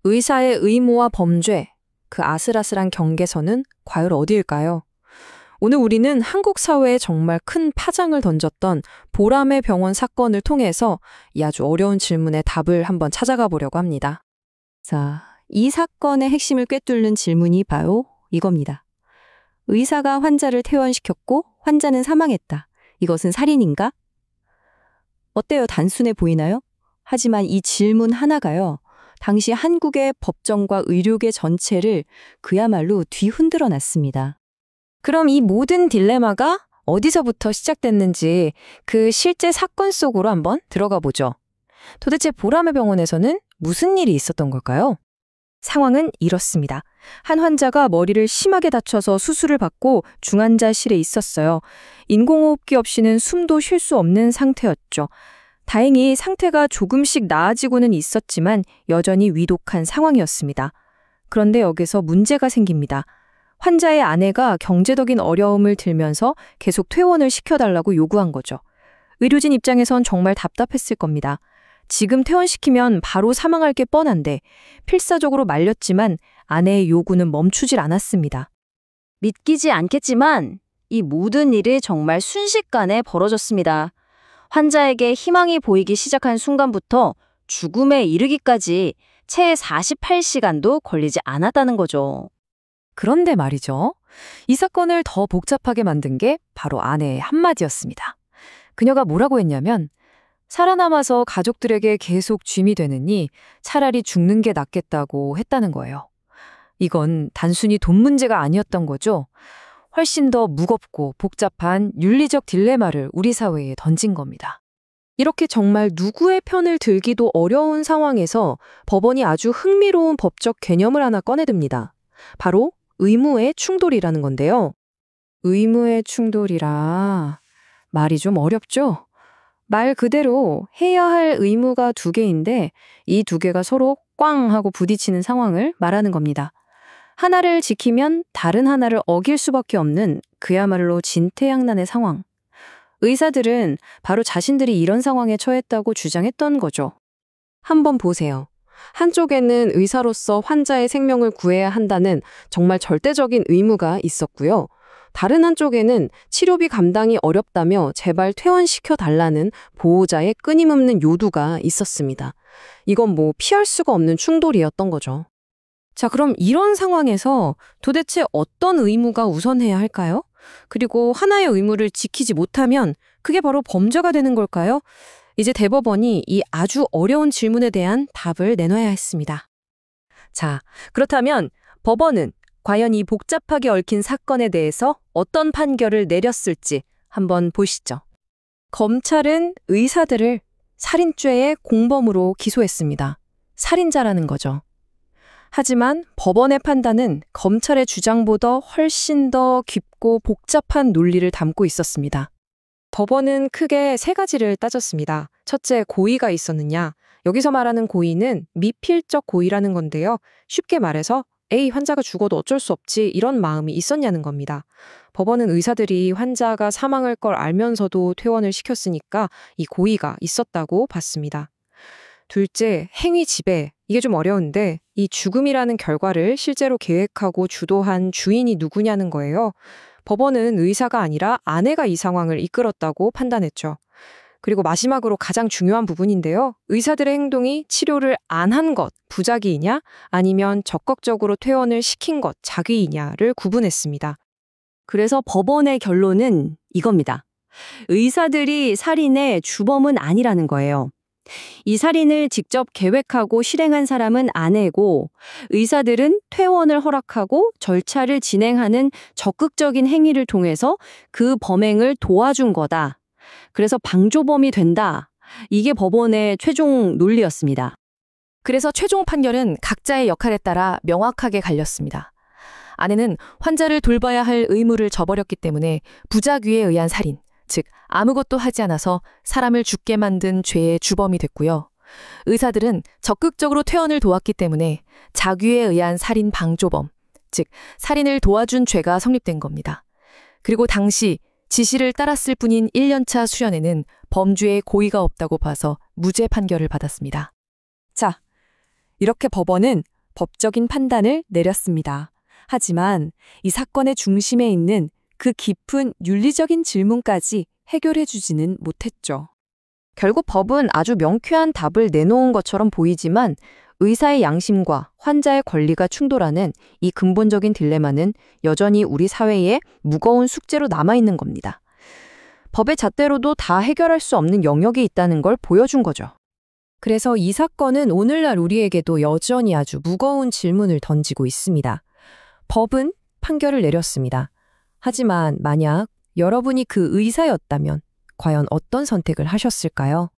의사의 의무와 범죄, 그 아슬아슬한 경계선은 과연 어디일까요? 오늘 우리는 한국 사회에 정말 큰 파장을 던졌던 보람의 병원 사건을 통해서 이 아주 어려운 질문의 답을 한번 찾아가 보려고 합니다. 자, 이 사건의 핵심을 꿰뚫는 질문이 바로 이겁니다. 의사가 환자를 퇴원시켰고 환자는 사망했다. 이것은 살인인가? 어때요? 단순해 보이나요? 하지만 이 질문 하나가요. 당시 한국의 법정과 의료계 전체를 그야말로 뒤흔들어 놨습니다. 그럼 이 모든 딜레마가 어디서부터 시작됐는지 그 실제 사건 속으로 한번 들어가 보죠. 도대체 보람의 병원에서는 무슨 일이 있었던 걸까요? 상황은 이렇습니다. 한 환자가 머리를 심하게 다쳐서 수술을 받고 중환자실에 있었어요. 인공호흡기 없이는 숨도 쉴 수 없는 상태였죠. 다행히 상태가 조금씩 나아지고는 있었지만 여전히 위독한 상황이었습니다. 그런데 여기서 문제가 생깁니다. 환자의 아내가 경제적인 어려움을 들면서 계속 퇴원을 시켜달라고 요구한 거죠. 의료진 입장에선 정말 답답했을 겁니다. 지금 퇴원시키면 바로 사망할 게 뻔한데 필사적으로 말렸지만 아내의 요구는 멈추질 않았습니다. 믿기지 않겠지만 이 모든 일이 정말 순식간에 벌어졌습니다. 환자에게 희망이 보이기 시작한 순간부터 죽음에 이르기까지 채 48시간도 걸리지 않았다는 거죠. 그런데 말이죠. 이 사건을 더 복잡하게 만든 게 바로 아내의 한마디였습니다. 그녀가 뭐라고 했냐면 살아남아서 가족들에게 계속 쥐이 되느니 차라리 죽는 게 낫겠다고 했다는 거예요. 이건 단순히 돈 문제가 아니었던 거죠. 훨씬 더 무겁고 복잡한 윤리적 딜레마를 우리 사회에 던진 겁니다. 이렇게 정말 누구의 편을 들기도 어려운 상황에서 법원이 아주 흥미로운 법적 개념을 하나 꺼내듭니다. 바로 의무의 충돌이라는 건데요. 의무의 충돌이라 말이 좀 어렵죠? 말 그대로 해야 할 의무가 두 개인데 이 두 개가 서로 꽝 하고 부딪히는 상황을 말하는 겁니다. 하나를 지키면 다른 하나를 어길 수밖에 없는 그야말로 진퇴양난의 상황. 의사들은 바로 자신들이 이런 상황에 처했다고 주장했던 거죠. 한번 보세요. 한쪽에는 의사로서 환자의 생명을 구해야 한다는 정말 절대적인 의무가 있었고요. 다른 한쪽에는 치료비 감당이 어렵다며 제발 퇴원시켜 달라는 보호자의 끊임없는 요구가 있었습니다. 이건 피할 수가 없는 충돌이었던 거죠. 자, 그럼 이런 상황에서 도대체 어떤 의무가 우선해야 할까요? 그리고 하나의 의무를 지키지 못하면 그게 바로 범죄가 되는 걸까요? 이제 대법원이 이 아주 어려운 질문에 대한 답을 내놔야 했습니다. 자, 그렇다면 법원은 과연 이 복잡하게 얽힌 사건에 대해서 어떤 판결을 내렸을지 한번 보시죠. 검찰은 의사들을 살인죄의 공범으로 기소했습니다. 살인자라는 거죠. 하지만 법원의 판단은 검찰의 주장보다 훨씬 더 깊고 복잡한 논리를 담고 있었습니다. 법원은 크게 세 가지를 따졌습니다. 첫째, 고의가 있었느냐? 여기서 말하는 고의는 미필적 고의라는 건데요. 쉽게 말해서 에이, 환자가 죽어도 어쩔 수 없지 이런 마음이 있었냐는 겁니다. 법원은 의사들이 환자가 사망할 걸 알면서도 퇴원을 시켰으니까 이 고의가 있었다고 봤습니다. 둘째, 행위 지배. 이게 좀 어려운데 이 죽음이라는 결과를 실제로 계획하고 주도한 주인이 누구냐는 거예요. 법원은 의사가 아니라 아내가 이 상황을 이끌었다고 판단했죠. 그리고 마지막으로 가장 중요한 부분인데요. 의사들의 행동이 치료를 안 한 것, 부작위이냐 아니면 적극적으로 퇴원을 시킨 것, 작위이냐를 구분했습니다. 그래서 법원의 결론은 이겁니다. 의사들이 살인의 주범은 아니라는 거예요. 이 살인을 직접 계획하고 실행한 사람은 아내고 의사들은 퇴원을 허락하고 절차를 진행하는 적극적인 행위를 통해서 그 범행을 도와준 거다. 그래서 방조범이 된다. 이게 법원의 최종 논리였습니다. 그래서 최종 판결은 각자의 역할에 따라 명확하게 갈렸습니다. 아내는 환자를 돌봐야 할 의무를 저버렸기 때문에 부작위에 의한 살인, 즉 아무것도 하지 않아서 사람을 죽게 만든 죄의 주범이 됐고요. 의사들은 적극적으로 퇴원을 도왔기 때문에 자귀에 의한 살인 방조범, 즉 살인을 도와준 죄가 성립된 겁니다. 그리고 당시 지시를 따랐을 뿐인 1년차 수련회는 범죄에 고의가 없다고 봐서 무죄 판결을 받았습니다. 자, 이렇게 법원은 법적인 판단을 내렸습니다. 하지만 이 사건의 중심에 있는 그 깊은 윤리적인 질문까지 해결해주지는 못했죠. 결국 법은 아주 명쾌한 답을 내놓은 것처럼 보이지만 의사의 양심과 환자의 권리가 충돌하는 이 근본적인 딜레마는 여전히 우리 사회에 무거운 숙제로 남아있는 겁니다. 법의 잣대로도 다 해결할 수 없는 영역이 있다는 걸 보여준 거죠. 그래서 이 사건은 오늘날 우리에게도 여전히 아주 무거운 질문을 던지고 있습니다. 법은 판결을 내렸습니다. 하지만 만약 여러분이 그 의사였다면 과연 어떤 선택을 하셨을까요?